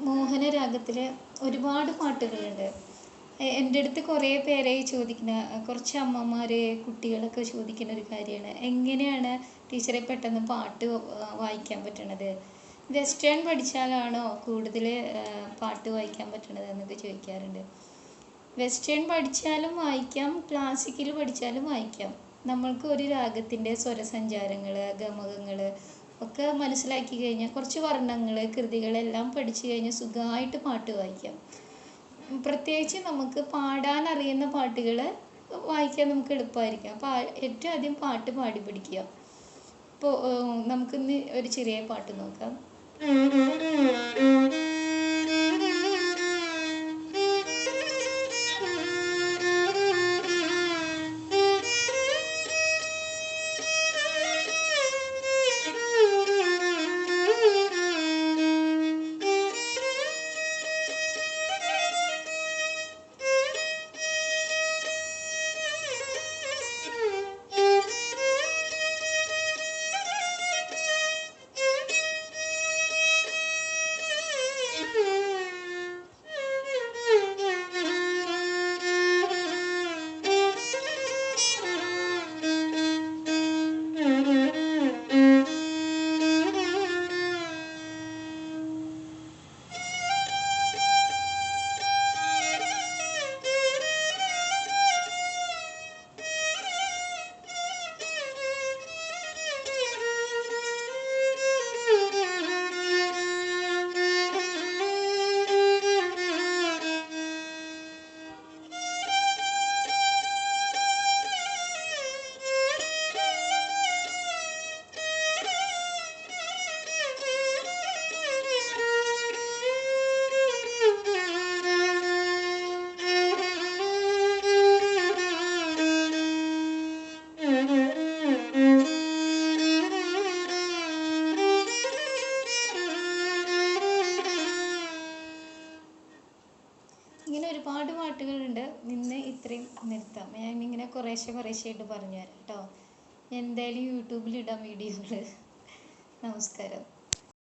മോഹനരാഗത്തിൽ ഒരുപാട് പാട്ടുകളുണ്ട്. എൻ്റെ അടുത്ത് കുറേ പേരെ ചോദിക്കുന്ന കുറച്ച് അമ്മമാർ കുട്ടികളൊക്കെ ചോദിക്കുന്ന ഒരു കാര്യമാണ്, എങ്ങനെയാണ് ടീച്ചറെ പെട്ടെന്ന് പാട്ട് വായിക്കാൻ പറ്റണത്? വെസ്റ്റേൺ പഠിച്ചാലാണോ കൂടുതൽ പാട്ട് വായിക്കാൻ പറ്റണത് എന്നൊക്കെ ചോദിക്കാറുണ്ട്. വെസ്റ്റേൺ പഠിച്ചാലും വായിക്കാം, ക്ലാസിക്കൽ പഠിച്ചാലും വായിക്കാം. നമ്മൾക്ക് ഒരു രാഗത്തിൻ്റെ സ്വരസഞ്ചാരങ്ങൾ, ഗമകങ്ങൾ ഒക്കെ മനസ്സിലാക്കി കഴിഞ്ഞാൽ, കുറച്ച് വർണ്ണങ്ങൾ, കൃതികളെല്ലാം പഠിച്ചു കഴിഞ്ഞാൽ സുഖമായിട്ട് പാട്ട് വായിക്കാം. പ്രത്യേകിച്ച് നമുക്ക് പാടാൻ അറിയുന്ന പാട്ടുകൾ വായിക്കാൻ നമുക്ക് എളുപ്പമായിരിക്കും. അപ്പോൾ ഏറ്റവും ആദ്യം പാട്ട് പാടി പഠിക്കുക. ഇപ്പോൾ നമുക്കിന്ന് ഒരു ചെറിയ പാട്ട് നോക്കാം. ഇങ്ങനെ ഒരുപാട് പാട്ടുകളുണ്ട്. ഇന്ന് ഇത്രയും നിർത്താം. ഞാനിങ്ങനെ കുറേശ്ശെ ആയിട്ട് പറഞ്ഞു തരാം കേട്ടോ. ഞാൻ എന്തായാലും യൂട്യൂബിലിടാം വീഡിയോകൾ. നമസ്കാരം.